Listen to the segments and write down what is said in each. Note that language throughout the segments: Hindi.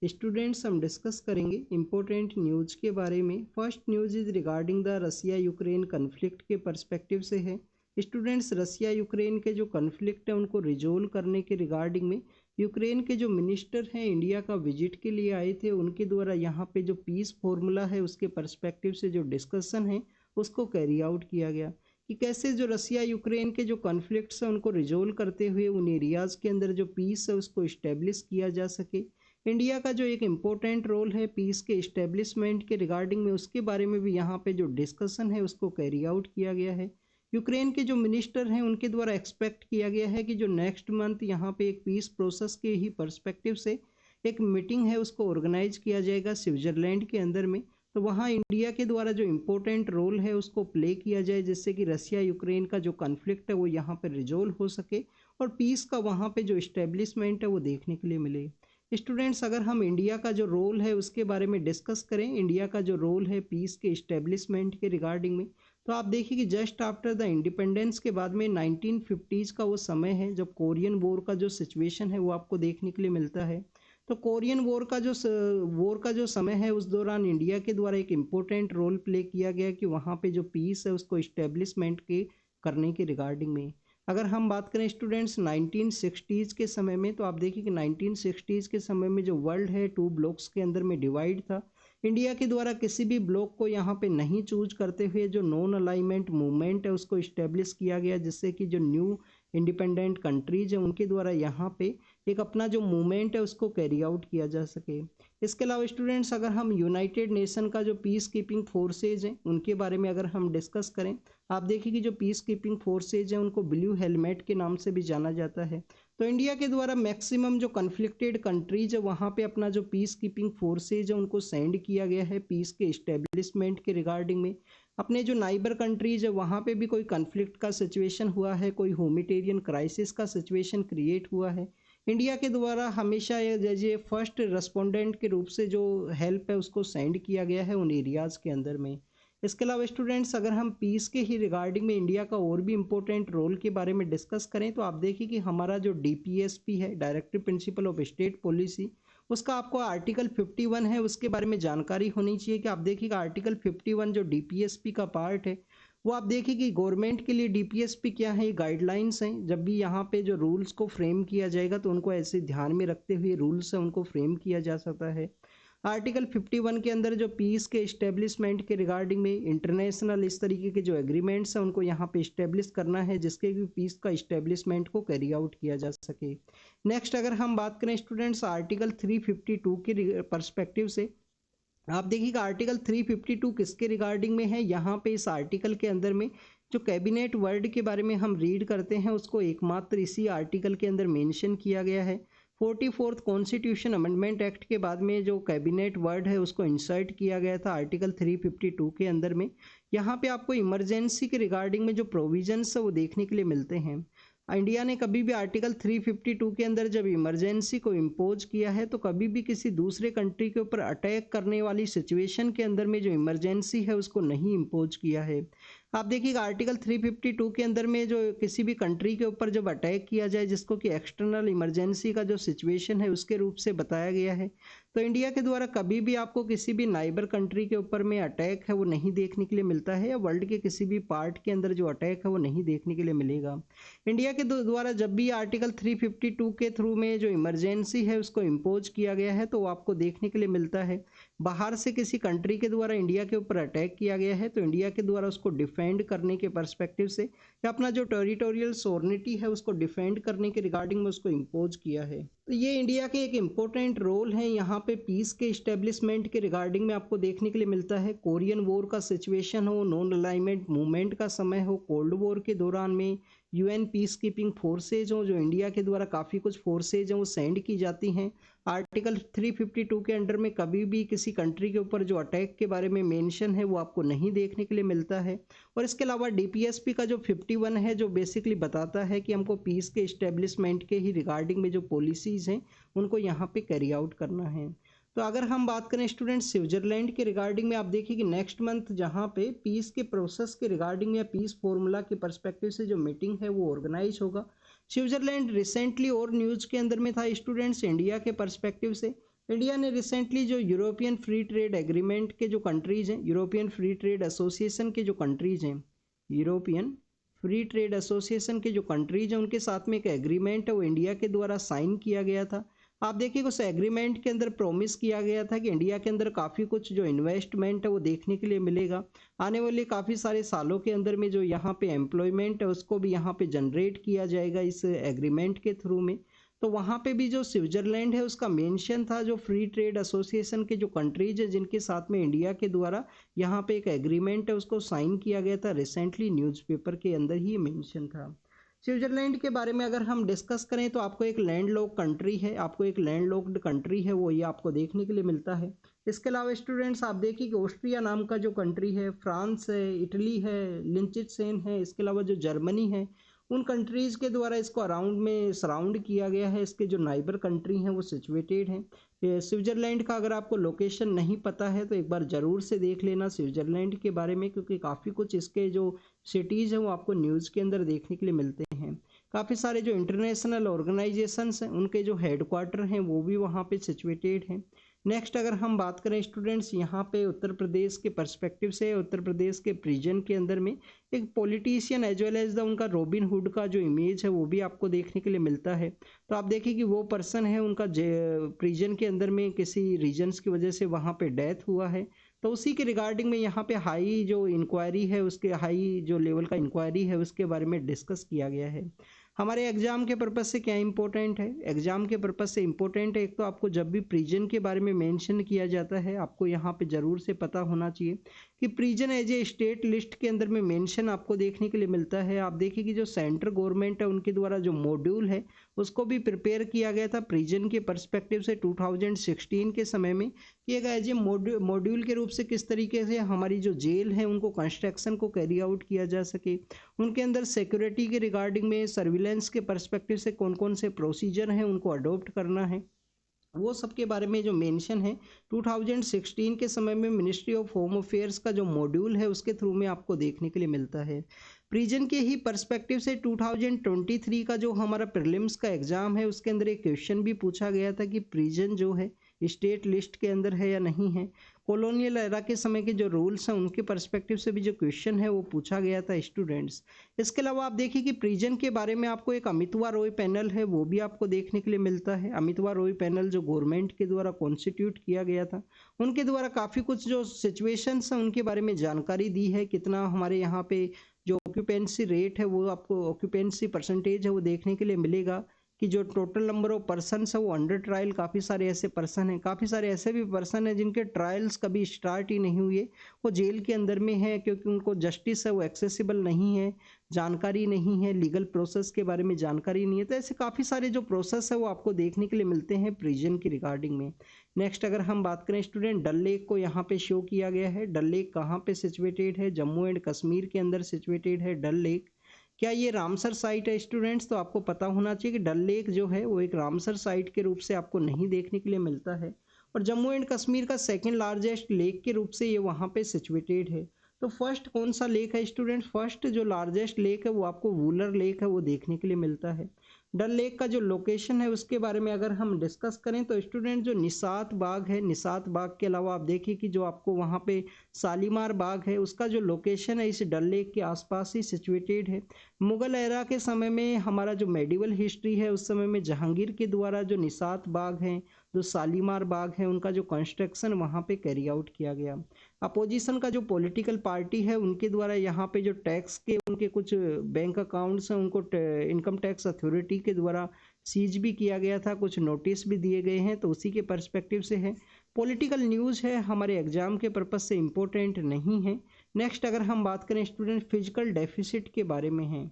स्टूडेंट्स हम डिस्कस करेंगे इम्पोर्टेंट न्यूज के बारे में। First news is regarding the Russia Ukraine conflict के पर्सपेक्टिव से है। स्टूडेंट्स, रसिया यूक्रेन के जो कन्फ्लिक्ट है उनको रिजोल्व करने के रिगार्डिंग में यूक्रेन के जो मिनिस्टर हैं इंडिया का विजिट के लिए आए थे, उनके द्वारा यहाँ पे जो पीस फॉर्मूला है उसके पर्सपेक्टिव से जो डिस्कशन है उसको कैरी आउट किया गया कि कैसे जो रसिया यूक्रेन के जो कॉन्फ्लिक्ट्स हैं उनको रिजोल्व करते हुए उन एरियाज़ के अंदर जो पीस है उसको इस्टेब्लिश किया जा सके। इंडिया का जो एक इम्पोर्टेंट रोल है पीस के इस्टेब्लिशमेंट के रिगार्डिंग में, उसके बारे में भी यहाँ पे जो डिस्कशन है उसको कैरी आउट किया गया है। यूक्रेन के जो मिनिस्टर हैं उनके द्वारा एक्सपेक्ट किया गया है कि जो नेक्स्ट मंथ यहाँ पे एक पीस प्रोसेस के ही पर्सपेक्टिव से एक मीटिंग है उसको ऑर्गेनाइज किया जाएगा स्विट्जरलैंड के अंदर में। तो वहाँ इंडिया के द्वारा जो इम्पोर्टेंट रोल है उसको प्ले किया जाए जिससे कि रसिया यूक्रेन का जो कॉन्फ्लिक्ट है वो यहाँ पर रिजोल्व हो सके और पीस का वहाँ पे जो इस्टेब्लिशमेंट है वो देखने के लिए मिले। स्टूडेंट्स, अगर हम इंडिया का जो रोल है उसके बारे में डिस्कस करें, इंडिया का जो रोल है पीस के इस्टेब्लिशमेंट के रिगार्डिंग में, तो आप देखिए कि जस्ट आफ्टर द इंडिपेंडेंस के बाद में 1950s का वो समय है जब कोरियन वॉर का जो सिचुएशन है वो आपको देखने के लिए मिलता है। तो कोरियन वॉर का जो समय है उस दौरान इंडिया के द्वारा एक इम्पोर्टेंट रोल प्ले किया गया कि वहाँ पे जो पीस है उसको इस्टेब्लिशमेंट के करने के रिगार्डिंग में। अगर हम बात करें स्टूडेंट्स 1960s के समय में, तो आप देखिए कि 1960s के समय में जो वर्ल्ड है 2 ब्लॉक्स के अंदर में डिवाइड था। इंडिया के द्वारा किसी भी ब्लॉक को यहाँ पे नहीं चूज करते हुए जो नॉन अलाइनमेंट मूवमेंट है उसको इस्टेब्लिश किया गया जिससे कि जो न्यू इंडिपेंडेंट कंट्रीज है उनके द्वारा यहाँ पे एक अपना जो मूवमेंट है उसको कैरी आउट किया जा सके। इसके अलावा स्टूडेंट्स, अगर हम यूनाइटेड नेशन का जो पीस कीपिंग फोर्सेज हैं उनके बारे में अगर हम डिस्कस करें, आप देखिए कि जो पीस कीपिंग फोर्सेज हैं उनको ब्लू हेलमेट के नाम से भी जाना जाता है। तो इंडिया के द्वारा मैक्सिमम जो कन्फ्लिक्टेड कंट्रीज है वहाँ पे अपना जो पीस कीपिंग फोर्सेज है उनको सेंड किया गया है पीस के इस्टेब्लिशमेंट के रिगार्डिंग में। अपने जो नाइबर कंट्रीज है वहाँ पे भी कोई कन्फ्लिक्ट का सिचुएशन हुआ है, कोई ह्यूमैनिटेरियन क्राइसिस का सिचुएशन क्रिएट हुआ है, इंडिया के द्वारा हमेशा ये फर्स्ट रेस्पोंडेंट के रूप से जो हेल्प है उसको सेंड किया गया है उन एरियाज़ के अंदर में। इसके अलावा स्टूडेंट्स, अगर हम पीस के ही रिगार्डिंग में इंडिया का और भी इम्पोर्टेंट रोल के बारे में डिस्कस करें, तो आप देखिए कि हमारा जो डीपीएसपी है, directive principle of state policy, उसका आपको आर्टिकल 51 है उसके बारे में जानकारी होनी चाहिए कि आप देखिएगा आर्टिकल 51 जो डीपीएसपी का पार्ट है वो आप देखिए कि गवर्नमेंट के लिए डीपीएसपी क्या है, गाइडलाइंस हैं। जब भी यहाँ पे जो रूल्स को फ्रेम किया जाएगा तो उनको ऐसे ध्यान में रखते हुए रूल्स है उनको फ्रेम किया जा सकता है। आर्टिकल 51 के अंदर जो पीस के इस्टेब्लिशमेंट के रिगार्डिंग में इंटरनेशनल इस तरीके के जो एग्रीमेंट्स हैं उनको यहाँ पे इस्टेब्लिश करना है जिसके भी पीस का इस्टेब्लिशमेंट को कैरी आउट किया जा सके। नेक्स्ट अगर हम बात करें स्टूडेंट्स आर्टिकल 352 के पर्सपेक्टिव से, आप देखिएगा आर्टिकल 352 किसके रिगार्डिंग में है। यहाँ पे इस आर्टिकल के अंदर में जो कैबिनेट वर्ड के बारे में हम रीड करते हैं उसको एकमात्र इसी आर्टिकल के अंदर मेंशन किया गया है। 44th कॉन्स्टिट्यूशन अमेंडमेंट एक्ट के बाद में जो कैबिनेट वर्ड है उसको इंसर्ट किया गया था आर्टिकल 352 के अंदर में। यहाँ पे आपको इमरजेंसी के रिगार्डिंग में जो प्रोविजंस है वो देखने के लिए मिलते हैं। इंडिया ने कभी भी आर्टिकल 352 के अंदर जब इमरजेंसी को इम्पोज किया है तो कभी भी किसी दूसरे कंट्री के ऊपर अटैक करने वाली सिचुएशन के अंदर में जो इमरजेंसी है उसको नहीं इम्पोज किया है। आप देखिएगा आर्टिकल 352 के अंदर में जो किसी भी कंट्री के ऊपर जब अटैक किया जाए जिसको कि एक्सटर्नल इमरजेंसी का जो सिचुएशन है उसके रूप से बताया गया है, तो इंडिया के द्वारा कभी भी आपको किसी भी नाइबर कंट्री के ऊपर में अटैक है वो नहीं देखने के लिए मिलता है या वर्ल्ड के किसी भी पार्ट के अंदर जो अटैक है वो नहीं देखने के लिए मिलेगा। इंडिया के द्वारा जब भी आर्टिकल 352 के थ्रू में जो इमरजेंसी है उसको इम्पोज किया गया है तो वो आपको देखने के लिए मिलता है। बाहर से किसी कंट्री के द्वारा इंडिया के ऊपर अटैक किया गया है तो इंडिया के द्वारा उसको डिफेंड करने के पर्सपेक्टिव से या अपना जो टेरिटोरियल सॉवरेनिटी है उसको डिफेंड करने के रिगार्डिंग में उसको इम्पोज किया है। तो ये इंडिया के एक इम्पोर्टेंट रोल है यहाँ पे पीस के इस्टेब्लिशमेंट के रिगार्डिंग में आपको देखने के लिए मिलता है। कोरियन वॉर का सिचुएशन हो, नॉन अलाइनमेंट मूवमेंट का समय हो, कोल्ड वॉर के दौरान में यूएन पीस कीपिंग फोर्सेज हो, जो इंडिया के द्वारा काफ़ी कुछ फोर्सेज हैं वो सेंड की जाती हैं। आर्टिकल 352 के अंडर में कभी भी किसी कंट्री के ऊपर जो अटैक के बारे में मेंशन है वो आपको नहीं देखने के लिए मिलता है। और इसके अलावा डीपीएसपी का जो 51 है जो बेसिकली बताता है कि हमको पीस के इस्टेब्लिशमेंट के ही रिगार्डिंग में जो पॉलिसीज़ हैं उनको यहाँ पे कैरी आउट करना है। तो अगर हम बात करें स्टूडेंट स्विट्जरलैंड के रिगार्डिंग में, आप देखिए कि नेक्स्ट मंथ जहाँ पे पीस के प्रोसेस के रिगार्डिंग या पीस फॉर्मूला के पर्सपेक्टिव से जो मीटिंग है वो ऑर्गेनाइज होगा। स्विट्जरलैंड रिसेंटली और न्यूज़ के अंदर में था स्टूडेंट्स इंडिया के पर्सपेक्टिव से इंडिया ने रिसेंटली जो यूरोपियन फ्री ट्रेड एग्रीमेंट के जो कंट्रीज हैं, यूरोपियन फ्री ट्रेड एसोसिएशन के जो कंट्रीज हैं, यूरोपियन फ्री ट्रेड एसोसिएशन के जो कंट्रीज हैं उनके साथ में एक एग्रीमेंट है वो इंडिया के द्वारा साइन किया गया था। आप देखिए उस एग्रीमेंट के अंदर प्रॉमिस किया गया था कि इंडिया के अंदर काफ़ी कुछ जो इन्वेस्टमेंट है वो देखने के लिए मिलेगा। आने वाले काफ़ी सारे सालों के अंदर में जो यहाँ पे एम्प्लॉयमेंट है उसको भी यहाँ पे जनरेट किया जाएगा इस एग्रीमेंट के थ्रू में। तो वहाँ पे भी जो स्विट्जरलैंड है उसका मेंशन था, जो फ्री ट्रेड एसोसिएशन के जो कंट्रीज है जिनके साथ में इंडिया के द्वारा यहाँ पे एक एग्रीमेंट है उसको साइन किया गया था। रिसेंटली न्यूज़पेपर के अंदर ही मेंशन था। स्विट्जरलैंड के बारे में अगर हम डिस्कस करें तो आपको एक लैंडलॉक्ड कंट्री है, आपको एक लैंडलॉक्ड कंट्री है वो ये आपको देखने के लिए मिलता है। इसके अलावा स्टूडेंट्स आप देखिए कि ऑस्ट्रिया नाम का जो कंट्री है, फ्रांस है, इटली है, लिंचेनस्टाइन है, इसके अलावा जो जर्मनी है, उन कंट्रीज़ के द्वारा इसको अराउंड में सराउंड किया गया है। इसके जो नाइबर कंट्री हैं वो सिचुएटेड हैं। स्विट्जरलैंड का अगर आपको लोकेशन नहीं पता है तो एक बार ज़रूर से देख लेना स्विट्जरलैंड के बारे में, क्योंकि काफ़ी कुछ इसके जो सिटीज़ हैं वो आपको न्यूज़ के अंदर देखने के लिए मिलते हैं। काफ़ी सारे जो इंटरनेशनल ऑर्गेनाइजेशंस हैं उनके जो हेडक्वार्टर हैं वो भी वहाँ पे सिचुएटेड हैं। नेक्स्ट अगर हम बात करें स्टूडेंट्स यहाँ पे उत्तर प्रदेश के पर्सपेक्टिव से, उत्तर प्रदेश के प्रिजन के अंदर में एक politician as well as the उनका रॉबिन हुड का जो इमेज है वो भी आपको देखने के लिए मिलता है। तो आप देखिए कि वो पर्सन है, उनका प्रिजन के अंदर में किसी रीजन्स की वजह से वहाँ पे डेथ हुआ है। तो उसी के रिगार्डिंग में यहाँ पे हाई जो इंक्वायरी है, उसके हाई जो लेवल का इंक्वायरी है उसके बारे में डिस्कस किया गया है। हमारे एग्जाम के पर्पज़ से क्या इंपॉर्टेंट है, एग्जाम के पर्पज़ से इंपॉर्टेंट है, एक तो आपको जब भी प्रिजन के बारे में मेंशन किया जाता है आपको यहाँ पे ज़रूर से पता होना चाहिए कि prison as a state list के अंदर में मेंशन आपको देखने के लिए मिलता है। आप देखिए कि जो सेंट्रल गवर्नमेंट है उनके द्वारा जो मॉड्यूल है उसको भी प्रिपेयर किया गया था प्रिजन के पर्सपेक्टिव से 2016 के समय में, कि एक एज ए मॉड्यूल के रूप से किस तरीके से हमारी जो जेल है उनको कंस्ट्रक्शन को कैरी आउट किया जा सके, उनके अंदर सिक्योरिटी के रिगार्डिंग में सर्विलेंस के पर्सपेक्टिव से कौन कौन से प्रोसीजर हैं उनको अडॉप्ट करना है, वो सब के बारे में जो मेंशन है 2016 के समय में मिनिस्ट्री ऑफ होम अफेयर्स का जो मॉड्यूल है उसके थ्रू में आपको देखने के लिए मिलता है। प्रिजन के ही पर्सपेक्टिव से 2023 का जो हमारा प्रीलिम्स का एग्ज़ाम है उसके अंदर एक क्वेश्चन भी पूछा गया था कि प्रिजन जो है स्टेट लिस्ट के अंदर है या नहीं है। कॉलोनियल एरा के समय के जो रूल्स हैं उनके पर्सपेक्टिव से भी जो क्वेश्चन है वो पूछा गया था स्टूडेंट्स। इसके अलावा आप देखिए कि प्रिजन के बारे में आपको एक अमितवा रॉय पैनल है वो भी आपको देखने के लिए मिलता है। अमितवा रॉय पैनल जो गवर्नमेंट के द्वारा कॉन्स्टिट्यूट किया गया था, उनके द्वारा काफ़ी कुछ जो सिचुएशंस हैं उनके बारे में जानकारी दी है। कितना हमारे यहाँ पे जो ऑक्यूपेंसी रेट है वो आपको ऑक्यूपेंसी परसेंटेज है वो देखने के लिए मिलेगा, कि जो टोटल नंबर ऑफ पर्सन है वो अंडर ट्रायल काफ़ी सारे ऐसे पर्सन हैं, काफ़ी सारे ऐसे भी पर्सन हैं जिनके ट्रायल्स कभी स्टार्ट ही नहीं हुए, वो जेल के अंदर में है क्योंकि उनको जस्टिस है वो एक्सेसिबल नहीं है, जानकारी नहीं है, लीगल प्रोसेस के बारे में जानकारी नहीं है। तो ऐसे काफ़ी सारे जो प्रोसेस है वो आपको देखने के लिए मिलते हैं प्रिजन की रिगार्डिंग में। नेक्स्ट अगर हम बात करें स्टूडेंट, डल लेक को यहाँ पे शो किया गया है। डल लेक कहाँ पे सिचुएटेड है? जम्मू एंड कश्मीर के अंदर सिचुएटेड है डल लेक। क्या ये रामसर साइट है स्टूडेंट्स? तो आपको पता होना चाहिए कि डल लेक जो है वो एक रामसर साइट के रूप से आपको नहीं देखने के लिए मिलता है, और जम्मू एंड कश्मीर का सेकंड लार्जेस्ट लेक के रूप से ये वहाँ पे सिचुएटेड है। तो फर्स्ट कौन सा लेक है स्टूडेंट्स? फर्स्ट जो लार्जेस्ट लेक है वो आपको वूलर लेक है वो देखने के लिए मिलता है। डल लेक का जो लोकेशन है उसके बारे में अगर हम डिस्कस करें तो स्टूडेंट जो निसात बाग है, निसात बाग के अलावा आप देखिए कि जो आपको वहाँ पे शालीमार बाग है उसका जो लोकेशन है इस डल लेक के आसपास ही सिचुएटेड है। मुगल एरा के समय में हमारा जो मेडिवल हिस्ट्री है उस समय में जहांगीर के द्वारा जो निसात बाग हैं, जो शालीमार बाग है, उनका जो कंस्ट्रक्शन वहाँ पे कैरी आउट किया गया। अपोजिशन का जो पॉलिटिकल पार्टी है उनके द्वारा यहाँ पे जो टैक्स के उनके कुछ बैंक अकाउंट्स हैं उनको इनकम टैक्स अथॉरिटी के द्वारा सीज भी किया गया था, कुछ नोटिस भी दिए गए हैं, तो उसी के पर्सपेक्टिव से है। पॉलिटिकल न्यूज़ है, हमारे एग्जाम के पर्पज़ से इम्पोर्टेंट नहीं है। नेक्स्ट अगर हम बात करें स्टूडेंट फिजिकल डेफिसिट के बारे में है।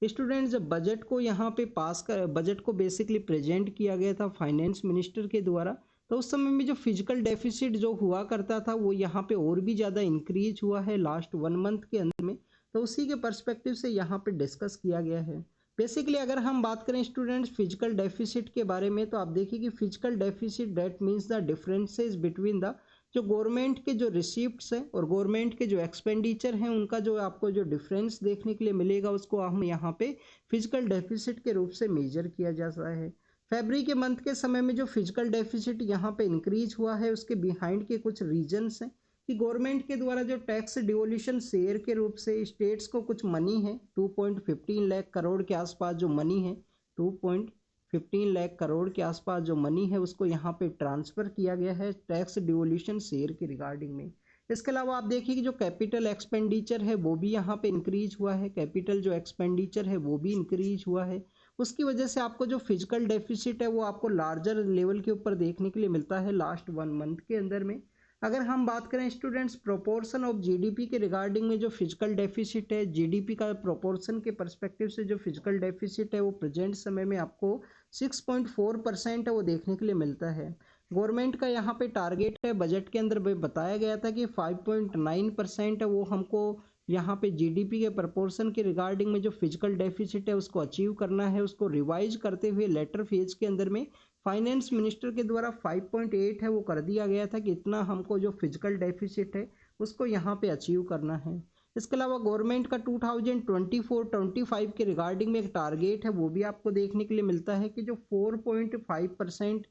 स्टूडेंट जब बजट को यहाँ पे पास कर, बजट को बेसिकली प्रेजेंट किया गया था फाइनेंस मिनिस्टर के द्वारा, तो उस समय में जो फिजिकल डेफिसिट जो हुआ करता था वो यहाँ पे और भी ज़्यादा इंक्रीज हुआ है लास्ट 1 मंथ के अंदर में, तो उसी के पर्सपेक्टिव से यहाँ पे डिस्कस किया गया है। बेसिकली अगर हम बात करें स्टूडेंट्स फिजिकल डेफिसिट के बारे में, तो आप देखिए कि physical deficit that means the differences between the जो गवर्नमेंट के जो रिसीप्ट्स हैं और गवर्नमेंट के जो एक्सपेंडिचर हैं उनका जो आपको जो डिफरेंस देखने के लिए मिलेगा उसको हम यहाँ पे फिजिकल डेफिसिट के रूप से मेजर किया जा रहा है। फरवरी के मंथ के समय में जो फिजिकल डेफिसिट यहाँ पे इंक्रीज हुआ है, उसके बिहाइंड के कुछ रीजंस हैं कि गवर्नमेंट के द्वारा जो टैक्स डिवोल्यूशन शेयर के रूप से स्टेट्स को कुछ मनी है 2.15 लाख करोड़ के आसपास जो मनी है, 2.15 लाख करोड़ के आसपास जो मनी है उसको यहाँ पे ट्रांसफ़र किया गया है टैक्स डिवोल्यूशन शेयर के रिगार्डिंग में। इसके अलावा आप देखिए कि जो कैपिटल एक्सपेंडिचर है वो भी यहाँ पे इंक्रीज हुआ है, कैपिटल जो एक्सपेंडिचर है वो भी इंक्रीज हुआ है। उसकी वजह से आपको जो फिजिकल डेफिसिट है वो आपको लार्जर लेवल के ऊपर देखने के लिए मिलता है लास्ट 1 मंथ के अंदर में। अगर हम बात करें स्टूडेंट्स प्रोपोर्शन ऑफ जीडीपी के रिगार्डिंग में, जो फिजिकल डेफिसिट है जीडीपी का प्रोपोर्शन के पर्सपेक्टिव से जो फिजिकल डेफिसिट है वो प्रेजेंट समय में आपको 6.4% है वो देखने के लिए मिलता है। गवर्नमेंट का यहाँ पे टारगेट है, बजट के अंदर बताया गया था कि 5.9% है वो हमको यहाँ पे जीडीपी के प्रपोर्शन के रिगार्डिंग में जो फिजिकल डेफिसिट है उसको अचीव करना है। उसको रिवाइज करते हुए लेटर फेज के अंदर में फाइनेंस मिनिस्टर के द्वारा 5.8 है वो कर दिया गया था कि इतना हमको जो फिजिकल डेफिसिट है उसको यहाँ पे अचीव करना है। इसके अलावा गवर्नमेंट का 2024-25 के रिगार्डिंग में एक टारगेट है वो भी आपको देखने के लिए मिलता है कि जो 4.5%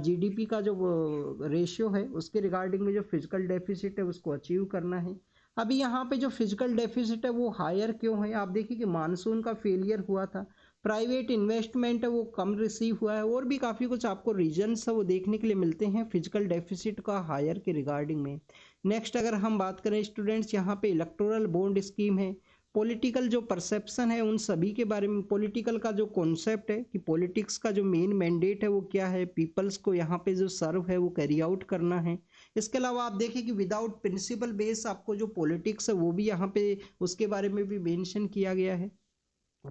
जीडीपी का जो रेशियो है उसके रिगार्डिंग में जो फिजिकल डेफिसिट है उसको अचीव करना है। अभी यहाँ पे जो फिजिकल डेफिसिट है वो हायर क्यों है, आप देखिए कि मानसून का फेलियर हुआ था, प्राइवेट इन्वेस्टमेंट है वो कम रिसीव हुआ है, और भी काफ़ी कुछ आपको रीजंस है वो देखने के लिए मिलते हैं फिजिकल डेफिसिट का हायर के रिगार्डिंग में। नेक्स्ट अगर हम बात करें स्टूडेंट्स, यहाँ पे इलेक्टोरल बॉन्ड स्कीम है, पॉलिटिकल जो परसेप्शन है उन सभी के बारे में, पॉलिटिकल का जो कॉन्सेप्ट है कि पॉलिटिक्स का जो मेन मैंडेट है वो क्या है, पीपल्स को यहाँ पे जो सर्व है वो कैरी आउट करना है। इसके अलावा आप देखिए कि विदाउट प्रिंसिपल बेस आपको जो पॉलिटिक्स है वो भी यहाँ पे उसके बारे में भी मेंशन किया गया है।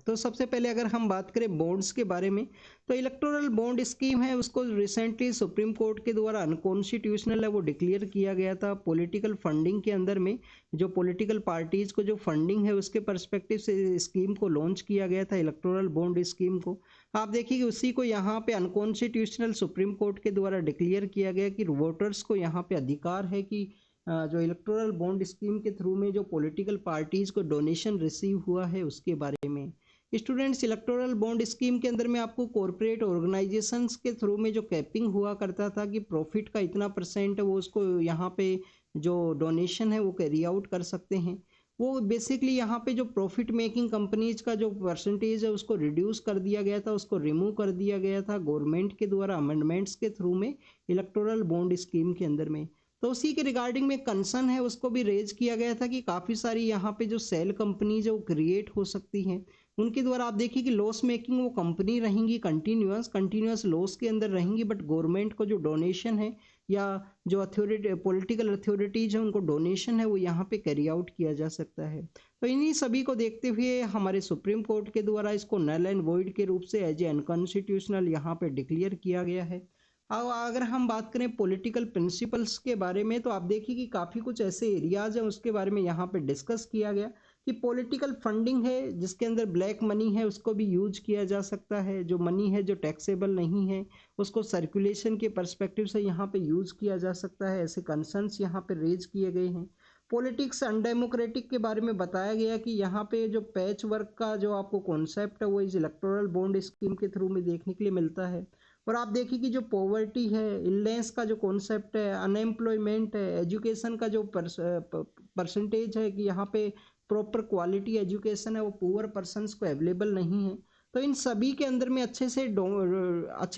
तो सबसे पहले अगर हम बात करें बॉन्ड्स के बारे में, तो इलेक्टोरल बॉन्ड स्कीम है उसको रिसेंटली सुप्रीम कोर्ट के द्वारा अनकॉन्स्टिट्यूशनल है वो डिक्लेयर किया गया था। पॉलिटिकल फंडिंग के अंदर में जो पॉलिटिकल पार्टीज को जो फंडिंग है उसके पर्सपेक्टिव से स्कीम को लॉन्च किया गया था, इलेक्टोरल बॉन्ड स्कीम को। आप देखिए कि उसी को यहाँ पे अनकॉन्स्टिट्यूशनल सुप्रीम कोर्ट के द्वारा डिक्लेयर किया गया कि वोटर्स को यहाँ पे अधिकार है कि जो इलेक्टोरल बॉन्ड स्कीम के थ्रू में जो पॉलिटिकल पार्टीज को डोनेशन रिसीव हुआ है उसके बारे में। स्टूडेंट्स, इलेक्टोरल बॉन्ड स्कीम के अंदर में आपको कॉरपोरेट ऑर्गेनाइजेशंस के थ्रू में जो कैपिंग हुआ करता था कि प्रॉफिट का इतना परसेंट है वो उसको यहाँ पे जो डोनेशन है वो कैरी आउट कर सकते हैं, वो बेसिकली यहाँ पे जो प्रॉफिट मेकिंग कंपनीज का जो परसेंटेज है उसको रिड्यूस कर दिया गया था, उसको रिमूव कर दिया गया था गवर्नमेंट के द्वारा अमेंडमेंट्स के थ्रू में इलेक्टोरल बॉन्ड स्कीम के अंदर में। तो उसी के रिगार्डिंग में कंसर्न है उसको भी रेज किया गया था कि काफ़ी सारी यहाँ पे जो सेल कंपनीज है वो क्रिएट हो सकती हैं, उनके द्वारा आप देखिए कि लॉस मेकिंग वो कंपनी रहेंगी, कंटिन्यूस लॉस के अंदर रहेंगी, बट गवर्नमेंट को जो डोनेशन है या जो अथॉरिटी पॉलिटिकल अथॉरिटीज है उनको डोनेशन है वो यहाँ पे कैरी आउट किया जा सकता है। तो इन्हीं सभी को देखते हुए हमारे सुप्रीम कोर्ट के द्वारा इसको नल एंड वॉइड के रूप से एज ए अनकॉन्स्टिट्यूशनल यहाँ पे डिक्लेयर किया गया है। अब अगर हम बात करें पॉलिटिकल प्रिंसिपल्स के बारे में, तो आप देखिए कि काफ़ी कुछ ऐसे एरियाज हैं उसके बारे में यहाँ पे डिस्कस किया गया कि पॉलिटिकल फंडिंग है जिसके अंदर ब्लैक मनी है उसको भी यूज किया जा सकता है, जो मनी है जो टैक्सेबल नहीं है उसको सर्कुलेशन के पर्सपेक्टिव से यहाँ पे यूज किया जा सकता है, ऐसे कंसर्न्स यहाँ पे रेज किए गए हैं। पॉलिटिक्स अनडेमोक्रेटिक के बारे में बताया गया कि यहाँ पे जो पैच वर्क का जो आपको कॉन्सेप्ट है वो इस इलेक्टोरल बॉन्ड स्कीम के थ्रू में देखने के लिए मिलता है। और आप देखिए कि जो पॉवर्टी है, इलनेस का जो कॉन्सेप्ट है, अनएम्प्लॉयमेंट है, एजुकेशन का जो परसेंटेज है कि यहाँ पे प्रॉपर क्वालिटी एजुकेशन है वो पुअर पर्सनस को अवेलेबल नहीं है। तो इन सभी के अंदर में अच्छे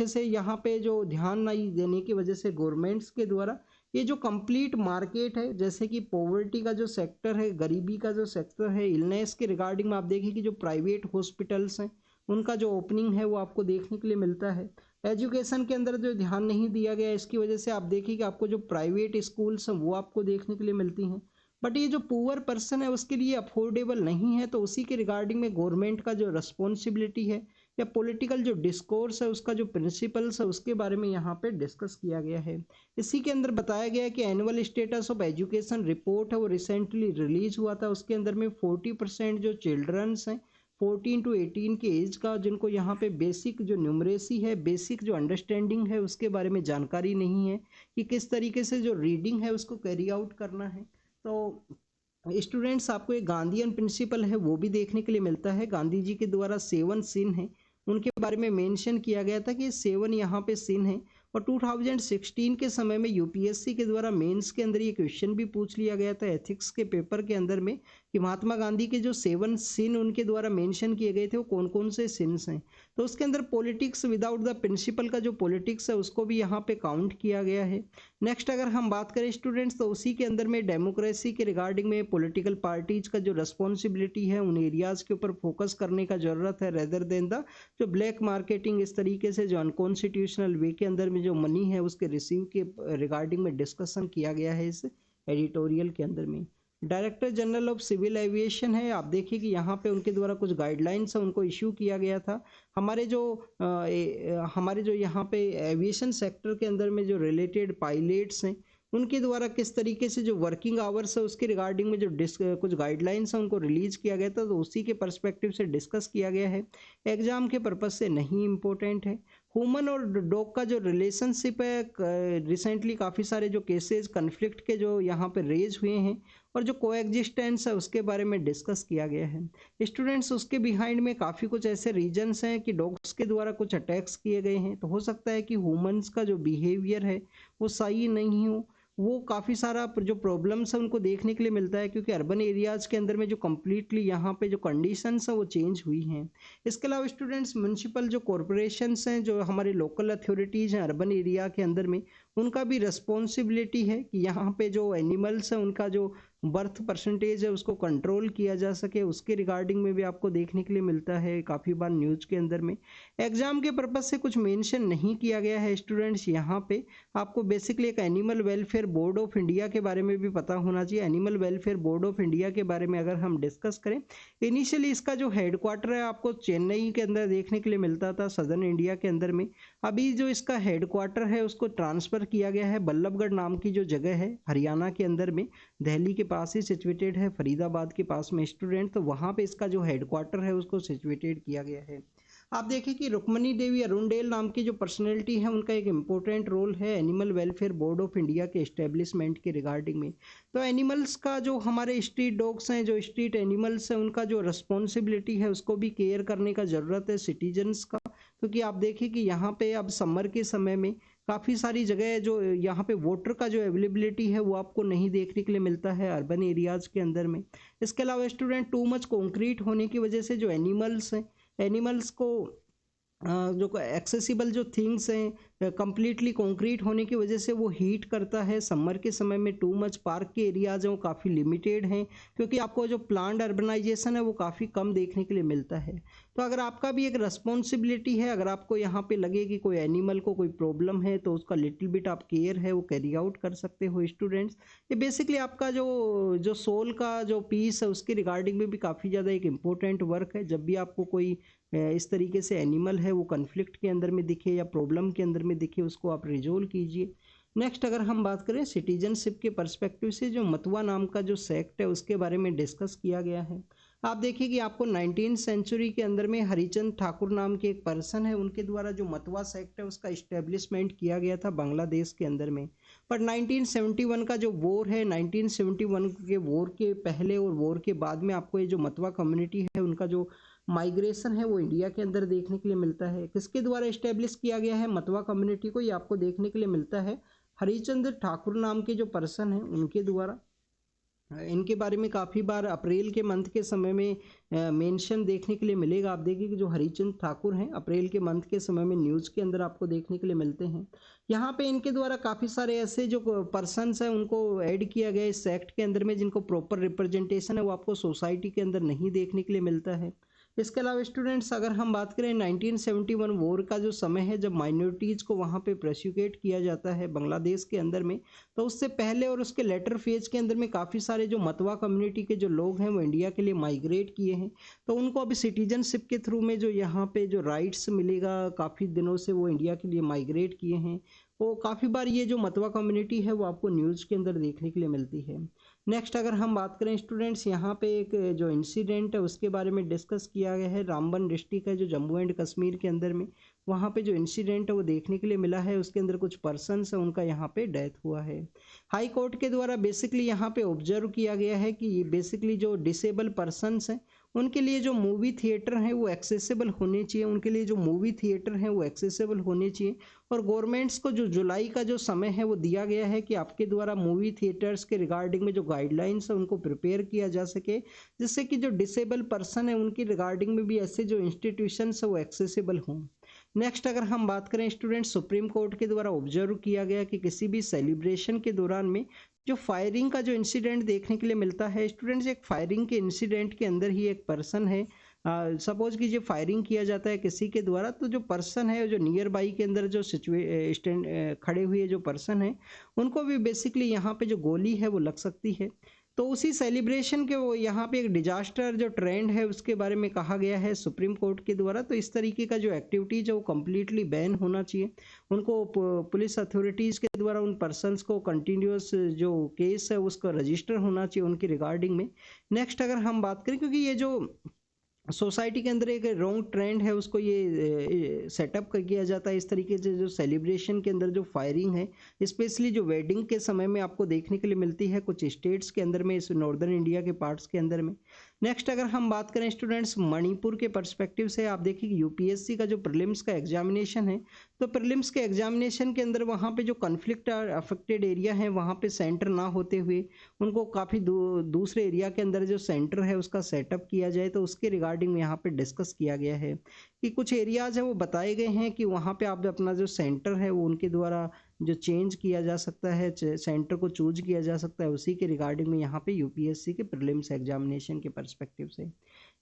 से यहाँ पे जो ध्यान नहीं देने की वजह से गवर्नमेंट्स के द्वारा ये जो कंप्लीट मार्केट है, जैसे कि पॉवर्टी का जो सेक्टर है, गरीबी का जो सेक्टर है, इलनेस के रिगार्डिंग में आप देखिए कि जो प्राइवेट हॉस्पिटल्स हैं उनका जो ओपनिंग है वो आपको देखने के लिए मिलता है। एजुकेशन के अंदर जो ध्यान नहीं दिया गया इसकी वजह से आप देखिए कि आपको जो प्राइवेट स्कूल्स हैं वो आपको देखने के लिए मिलती हैं, बट ये जो पुअर पर्सन है उसके लिए अफोर्डेबल नहीं है। तो उसी के रिगार्डिंग में गवर्नमेंट का जो रिस्पॉन्सिबिलिटी है या पॉलिटिकल जो डिस्कोर्स है उसका जो प्रिंसिपल्स है उसके बारे में यहाँ पे डिस्कस किया गया है। इसी के अंदर बताया गया है कि annual status of education report है वो रिसेंटली रिलीज हुआ था, उसके अंदर में 40% जो चिल्ड्रंस हैं 14 to 18 के एज का, जिनको यहाँ पे बेसिक जो न्यूमरेसी है, बेसिक जो अंडरस्टैंडिंग है उसके बारे में जानकारी नहीं है कि किस तरीके से जो रीडिंग है उसको कैरी आउट करना है। तो स्टूडेंट्स, आपको एक गांधीयन प्रिंसिपल है वो भी देखने के लिए मिलता है। गांधी जी के द्वारा 7 सिन है उनके बारे में मेंशन किया गया था कि 7 यहाँ पे सिन है। और 2016 के समय में यूपीएससी के द्वारा मेंस के अंदर ये क्वेश्चन भी पूछ लिया गया था एथिक्स के पेपर के अंदर में कि महात्मा गांधी के जो 7 सिन उनके द्वारा मेंशन किए गए थे वो कौन कौन से सिन्स हैं। तो उसके अंदर पॉलिटिक्स विदाउट द प्रिंसिपल का जो पॉलिटिक्स है उसको भी यहाँ पे काउंट किया गया है। नेक्स्ट अगर हम बात करें स्टूडेंट्स तो उसी के अंदर में डेमोक्रेसी के रिगार्डिंग में पॉलिटिकल पार्टीज का जो रिस्पॉन्सिबिलिटी है उन एरियाज के ऊपर फोकस करने का जरूरत है रेदर देन द जो ब्लैक मार्केटिंग, इस तरीके से जो अनकॉन्स्टिट्यूशनल वे के अंदर में जो मनी है उसके रिसीव के रिगार्डिंग में डिस्कशन किया गया है इस एडिटोरियल के अंदर में। Director general of civil aviation है, आप देखिए कि यहाँ पे उनके द्वारा कुछ गाइडलाइंस है उनको इश्यू किया गया था। हमारे जो यहाँ पे एविएशन सेक्टर के अंदर में जो रिलेटेड पायलट्स हैं उनके द्वारा किस तरीके से जो वर्किंग आवर्स है उसके रिगार्डिंग में जो कुछ गाइडलाइंस है उनको रिलीज किया गया था, तो उसी के पर्सपेक्टिव से डिस्कस किया गया है। एग्जाम के पर्पज से नहीं इम्पोर्टेंट है। ह्यूमन और डॉग का जो रिलेशनशिप है, रिसेंटली काफ़ी सारे जो केसेस कन्फ्लिक्ट के जो यहाँ पे रेज हुए हैं और जो कोएग्जिस्टेंस है उसके बारे में डिस्कस किया गया है। स्टूडेंट्स उसके बिहाइंड में काफ़ी कुछ ऐसे रीजंस हैं कि डॉग्स के द्वारा कुछ अटैक्स किए गए हैं, तो हो सकता है कि ह्यूमंस का जो बिहेवियर है वो सही नहीं हो, वो काफ़ी सारा जो प्रॉब्लम्स है उनको देखने के लिए मिलता है क्योंकि अर्बन एरियाज़ के अंदर में जो कम्प्लीटली यहाँ पे जो कंडीशंस है वो चेंज हुई हैं। इसके अलावा स्टूडेंट्स म्यूनसिपल जो कॉरपोरेशंस हैं, जो हमारे लोकल अथॉरिटीज़ हैं अर्बन एरिया के अंदर में, उनका भी रिस्पॉन्सिबिलिटी है कि यहाँ पे जो एनिमल्स हैं उनका जो बर्थ परसेंटेज है उसको कंट्रोल किया जा सके, उसके रिगार्डिंग में भी आपको देखने के लिए मिलता है काफ़ी बार न्यूज़ के अंदर में। एग्जाम के पर्पज से कुछ मेंशन नहीं किया गया है स्टूडेंट्स। यहाँ पे आपको बेसिकली एक animal welfare board of India के बारे में भी पता होना चाहिए। Animal welfare board of India के बारे में अगर हम डिस्कस करें, इनिशियली इसका जो हेडक्वार्टर है आपको चेन्नई के अंदर देखने के लिए मिलता था सदर्न इंडिया के अंदर में। अभी जो इसका हेडक्वार्टर है उसको ट्रांसफ़र किया गया है बल्लभगढ़ नाम की जो जगह है हरियाणा के अंदर में, दिल्ली के पास ही सिचुएटेड है, फरीदाबाद के पास में स्टूडेंट, तो वहाँ पे इसका जो हेडक्वार्टर है उसको सिचुएटेड किया गया है। आप देखिए कि रुक्मणी देवी अरुणडेल नाम की जो पर्सनैलिटी है उनका एक इम्पोर्टेंट रोल है animal welfare board of India के एस्टेब्लिशमेंट के रिगार्डिंग में। तो एनिमल्स का जो हमारे स्ट्रीट डॉग्स हैं, जो स्ट्रीट एनिमल्स हैं, उनका जो रिस्पॉन्सिबिलिटी है उसको भी केयर करने का ज़रूरत है सिटीजन्स का, क्योंकि आप देखिए कि यहाँ पे अब समर के समय में काफ़ी सारी जगह जो यहाँ पे वाटर का जो अवेलेबिलिटी है वो आपको नहीं देखने के लिए मिलता है अर्बन एरियाज़ के अंदर में। इसके अलावा स्टूडेंट टू मच कंक्रीट होने की वजह से जो एनिमल्स हैं, एनिमल्स को जो एक्सेसिबल जो थिंग्स हैं कंप्लीटली कंक्रीट होने की वजह से वो हीट करता है। समर के समय में टू मच पार्क के एरियाज हैं वो काफ़ी लिमिटेड हैं क्योंकि आपको जो प्लांट अर्बनाइजेशन है वो काफ़ी कम देखने के लिए मिलता है। तो अगर आपका भी एक रिस्पॉन्सिबिलिटी है, अगर आपको यहाँ पे लगे कि कोई एनिमल को कोई प्रॉब्लम है तो उसका लिटिल बिट आप केयर है वो कैरी आउट कर सकते हो स्टूडेंट्स। ये बेसिकली आपका जो सोल का जो पीस है उसके रिगार्डिंग में भी काफ़ी ज़्यादा एक इम्पोर्टेंट वर्क है। जब भी आपको कोई इस तरीके से एनिमल है वो कन्फ्लिक्ट के अंदर में दिखे या प्रॉब्लम के अंदर में दिखे, उसको आप रिजोल्व कीजिए। नेक्स्ट अगर हम बात करें सिटीजनशिप के पर्सपेक्टिव से, जो मतवा नाम का जो सेक्ट है उसके बारे में डिस्कस किया गया है। आप देखिए कि आपको 19वीं सेंचुरी के अंदर में हरिचंद ठाकुर नाम के एक पर्सन है, उनके द्वारा जो मतवा सेक्ट है उसका इस्टेब्लिशमेंट किया गया था बांग्लादेश के अंदर में। पर 1971 का जो वॉर है, 1971 के वॉर के पहले और वॉर के बाद में आपको ये जो मतवा कम्युनिटी है उनका जो माइग्रेशन है वो इंडिया के अंदर देखने के लिए मिलता है। किसके द्वारा इस्टेब्लिश किया गया है मतवा कम्युनिटी को, ये आपको देखने के लिए मिलता है हरिचंद्र ठाकुर नाम के जो पर्सन हैं उनके द्वारा। इनके बारे में काफ़ी बार अप्रैल के मंथ के समय में मेंशन देखने के लिए मिलेगा। आप देखिए कि जो हरिचंद ठाकुर हैं अप्रैल के मंथ के समय में न्यूज़ के अंदर आपको देखने के लिए मिलते हैं। यहाँ पे इनके द्वारा काफ़ी सारे ऐसे जो पर्सन्स हैं उनको ऐड किया गया इस सेक्ट के अंदर में, जिनको प्रॉपर रिप्रेजेंटेशन है वो आपको सोसाइटी के अंदर नहीं देखने के लिए मिलता है। इसके अलावा स्टूडेंट्स अगर हम बात करें 1971 वॉर का जो समय है जब माइनॉरिटीज़ को वहाँ पे प्रोसिक्यूट किया जाता है बांग्लादेश के अंदर में, तो उससे पहले और उसके लेटर फेज के अंदर में काफ़ी सारे जो मतवा कम्युनिटी के जो लोग हैं वो इंडिया के लिए माइग्रेट किए हैं। तो उनको अभी सिटीजनशिप के थ्रू में जो यहाँ पे जो राइट्स मिलेगा, काफ़ी दिनों से वो इंडिया के लिए माइग्रेट किए हैं। वो काफ़ी बार ये जो मतवा कम्युनिटी है वो आपको न्यूज़ के अंदर देखने के लिए मिलती है। नेक्स्ट अगर हम बात करें स्टूडेंट्स, यहाँ पे एक जो इंसिडेंट है उसके बारे में डिस्कस किया गया है। रामबन डिस्ट्रिक्ट है जो जम्मू एंड कश्मीर के अंदर में, वहाँ पे जो इंसिडेंट है वो देखने के लिए मिला है। उसके अंदर कुछ पर्सन्स है उनका यहाँ पे डेथ हुआ है। हाई कोर्ट के द्वारा बेसिकली यहाँ पे ऑब्जर्व किया गया है कि बेसिकली जो डिसेबल पर्सन्स हैं उनके लिए जो मूवी थिएटर हैं वो एक्सेसिबल होने चाहिए, उनके लिए जो मूवी थिएटर हैं वो एक्सेसिबल होने चाहिए। और गवर्नमेंट्स को जो जुलाई का जो समय है वो दिया गया है कि आपके द्वारा मूवी थिएटर्स के रिगार्डिंग में जो गाइडलाइंस है उनको प्रिपेयर किया जा सके, जिससे कि जो डिसेबल पर्सन है उनकी रिगार्डिंग में भी ऐसे जो इंस्टीट्यूशंस है वो एक्सेसिबल हों। नेक्स्ट अगर हम बात करें स्टूडेंट, सुप्रीम कोर्ट के द्वारा ऑब्जर्व किया गया कि किसी भी सेलिब्रेशन के दौरान में जो फायरिंग का जो इंसिडेंट देखने के लिए मिलता है स्टूडेंट्स, एक फायरिंग के इंसिडेंट के अंदर ही एक पर्सन है, सपोज कीजिए फायरिंग किया जाता है किसी के द्वारा, तो जो पर्सन है जो नियर बाई के अंदर जो स्टैंड खड़े हुए जो पर्सन है उनको भी बेसिकली यहाँ पे जो गोली है वो लग सकती है। तो उसी सेलिब्रेशन के वो यहाँ पे एक डिजास्टर जो ट्रेंड है उसके बारे में कहा गया है सुप्रीम कोर्ट के द्वारा। तो इस तरीके का जो एक्टिविटीज है वो कम्प्लीटली बैन होना चाहिए, उनको पुलिस अथॉरिटीज़ के द्वारा उन पर्सनस को कंटिन्यूस जो केस है उसका रजिस्टर होना चाहिए उनकी रिगार्डिंग में। नेक्स्ट अगर हम बात करें, क्योंकि ये जो सोसाइटी के अंदर एक रॉन्ग ट्रेंड है उसको ये सेटअप कर किया जाता है इस तरीके से, जो सेलिब्रेशन के अंदर जो फायरिंग है स्पेशली जो वेडिंग के समय में आपको देखने के लिए मिलती है कुछ स्टेट्स के अंदर में, इस नॉर्दर्न इंडिया के पार्ट्स के अंदर में। नेक्स्ट अगर हम बात करें स्टूडेंट्स मणिपुर के पर्सपेक्टिव से, आप देखिए कि यूपीएससी का जो प्रीलिम्स का एग्जामिनेशन है, तो प्रीलिम्स के एग्जामिनेशन के अंदर वहाँ पे जो कन्फ्लिक्ट अफेक्टेड एरिया है वहाँ पे सेंटर ना होते हुए उनको काफ़ी दूसरे एरिया के अंदर जो सेंटर है उसका सेटअप किया जाए। तो उसके रिगार्डिंग में यहाँ पे डिस्कस किया गया है कि कुछ एरियाज है वो बताए गए हैं कि वहाँ पे आप अपना जो सेंटर है वो उनके द्वारा जो चेंज किया जा सकता है, सेंटर को चूज किया जा सकता है, उसी के रिगार्डिंग में यहाँ पे यूपीएससी के प्रीलिम्स एग्जामिनेशन के पर्सपेक्टिव से।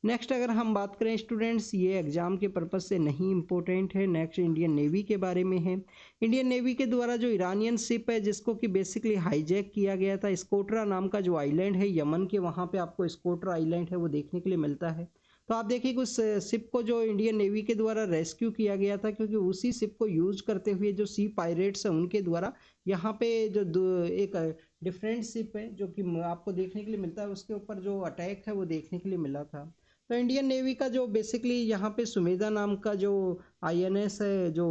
नेक्स्ट अगर हम बात करें स्टूडेंट्स, ये एग्जाम के पर्पज से नहीं इंपॉर्टेंट है। नेक्स्ट इंडियन नेवी के बारे में है। इंडियन नेवी के द्वारा जो ईरानियन शिप है जिसको कि बेसिकली हाईजैक किया गया था, स्कोट्रा नाम का जो आइलैंड है यमन के, वहाँ पे आपको स्कोट्रा आइलैंड है वो देखने के लिए मिलता है। तो आप देखिए उस शिप को जो इंडियन नेवी के द्वारा रेस्क्यू किया गया था, क्योंकि उसी शिप को यूज करते हुए जो सी पायरेट्स हैं उनके द्वारा यहाँ पे जो एक डिफरेंट शिप है जो कि आपको देखने के लिए मिलता है, उसके ऊपर जो अटैक है वो देखने के लिए मिला था। तो इंडियन नेवी का जो बेसिकली यहाँ पे सुमेधा नाम का जो आईएनएस है जो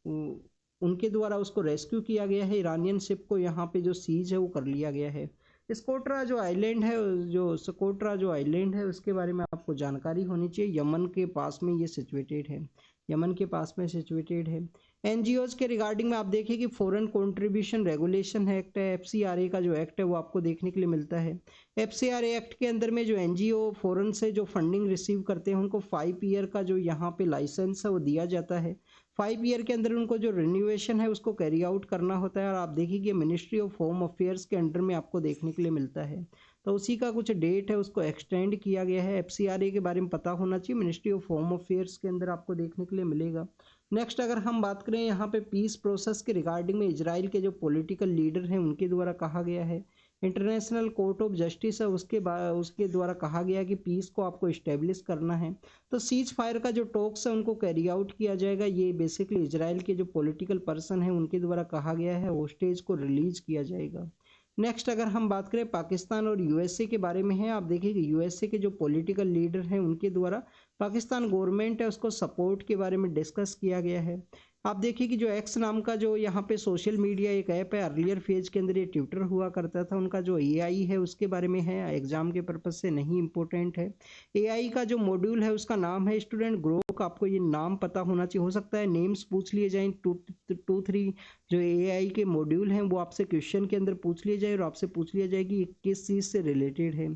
उनके द्वारा उसको रेस्क्यू किया गया है, ईरानियन शिप को यहाँ पे जो सीज है वो कर लिया गया है। स्कोट्रा जो आइलैंड है, जो स्कोट्रा जो आइलैंड है उसके बारे में आपको जानकारी होनी चाहिए, यमन के पास में ये सिचुएटेड है, यमन के पास में सिचुएटेड है। एनजीओज के रिगार्डिंग में आप देखिए कि फॉरेन कंट्रीब्यूशन रेगुलेशन एक्ट है, एफसीआरए का जो एक्ट है वो आपको देखने के लिए मिलता है। एफसीआरए एक्ट के अंदर में जो एनजीओ फॉरेन से जो फंडिंग रिसीव करते हैं उनको 5 ईयर का जो यहाँ पे लाइसेंस है वो दिया जाता है। 5 ईयर के अंदर उनको जो रिन्यूएशन है उसको कैरी आउट करना होता है, और आप देखिए कि मिनिस्ट्री ऑफ होम अफेयर्स के अंडर में आपको देखने के लिए मिलता है। तो उसी का कुछ डेट है उसको एक्सटेंड किया गया है। एफसीआरए के बारे में पता होना चाहिए, मिनिस्ट्री ऑफ होम अफेयर्स के अंदर आपको देखने के लिए मिलेगा। नेक्स्ट अगर हम बात करें यहाँ पे पीस प्रोसेस के रिगार्डिंग में, इजराइल के जो पॉलिटिकल लीडर हैं उनके द्वारा कहा गया है, इंटरनेशनल कोर्ट ऑफ जस्टिस है उसके द्वारा कहा गया कि पीस को आपको इस्टेब्लिश करना है, तो सीज फायर का जो टॉक्स है उनको कैरी आउट किया जाएगा। ये बेसिकली इजराइल के जो पॉलिटिकल पर्सन है उनके द्वारा कहा गया है, होस्टेज को रिलीज किया जाएगा। नेक्स्ट अगर हम बात करें पाकिस्तान और यूएसए के बारे में है, आप देखिए कि यूएसए के जो पॉलिटिकल लीडर हैं उनके द्वारा पाकिस्तान गवर्नमेंट है उसको सपोर्ट के बारे में डिस्कस किया गया है। आप देखिए कि जो एक्स नाम का जो यहाँ पे सोशल मीडिया एक ऐप है, अर्लियर फेज के अंदर ये ट्विटर हुआ करता था, उनका जो एआई है उसके बारे में है, एग्जाम के पर्पज से नहीं इंपॉर्टेंट है। एआई का जो मॉड्यूल है उसका नाम है स्टूडेंट ग्रोक, आपको ये नाम पता होना चाहिए, हो सकता है नेम्स पूछ लिए जाए 2-3 जो एआई के मॉड्यूल हैं वो आपसे क्वेश्चन के अंदर पूछ लिए जाए और आपसे पूछ लिया जाए कि किस चीज़ से रिलेटेड है।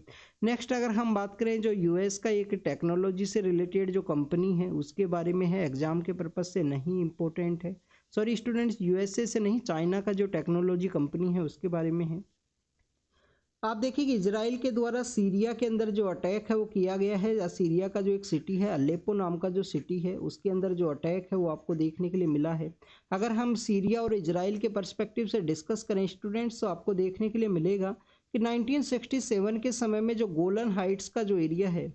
नेक्स्ट अगर हम बात करें जो यूएस का एक टेक्नोलॉजी से रिलेटेड जो कंपनी है उसके बारे में है, एग्जाम के पर्पज से नहीं इंपॉर्टेंट है। सॉरी स्टूडेंट्स, यूएसए से नहीं, चाइना का जो टेक्नोलॉजी कंपनी है उसके बारे में है। आप देखिए कि इजराइल के द्वारा सीरिया के अंदर जो अटैक है वो किया गया है, सीरिया का जो एक सिटी है अलेप्पो नाम का जो सिटी है उसके अंदर जो अटैक है वो आपको देखने के लिए मिला है। अगर हम सीरिया और इजराइल के पर्सपेक्टिव से डिस्कस करें स्टूडेंट्स, तो आपको देखने के लिए मिलेगा कि 1967 के समय में जो गोलन हाइट्स का जो एरिया है,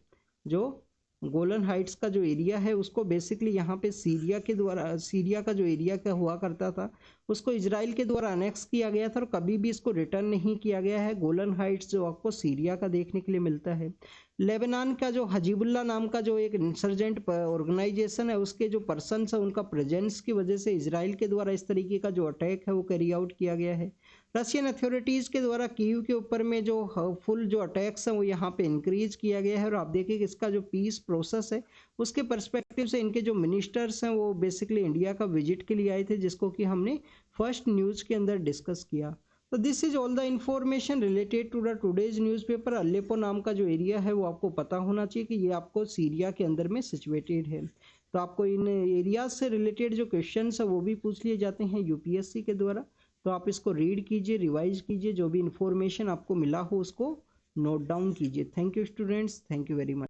जो गोलन हाइट्स का जो एरिया है उसको बेसिकली यहाँ पे सीरिया के द्वारा, सीरिया का जो एरिया का हुआ करता था उसको इजराइल के द्वारा अनेक्स किया गया था और कभी भी इसको रिटर्न नहीं किया गया है। गोलन हाइट्स जो आपको सीरिया का देखने के लिए मिलता है। लेबनान का जो हजीबुल्ला नाम का जो एक इंसर्जेंट ऑर्गेनाइजेशन है, उसके जो पर्सन है उनका प्रेजेंस की वजह से इजराइल के द्वारा इस तरीके का जो अटैक है वो कैरी आउट किया गया है। रशियन अथॉरिटीज़ के द्वारा कीव के ऊपर में जो फुल जो अटैक्स हैं वो यहाँ पे इंक्रीज किया गया है। और आप देखिए कि इसका जो पीस प्रोसेस है उसके पर्सपेक्टिव से इनके जो मिनिस्टर्स हैं वो बेसिकली इंडिया का विजिट के लिए आए थे, जिसको कि हमने फर्स्ट न्यूज़ के अंदर डिस्कस किया। तो this is all the information related to the today's newspaper. Aleppo नाम का जो एरिया है वो आपको पता होना चाहिए कि ये आपको सीरिया के अंदर में सिचुएटेड है। तो आपको इन एरियाज से रिलेटेड जो क्वेश्चन है वो भी पूछ लिए जाते हैं यूपीएससी के द्वारा। तो आप इसको रीड कीजिए, रिवाइज कीजिए, जो भी इंफॉर्मेशन आपको मिला हो उसको नोट डाउन कीजिए। Thank you students, thank you very much.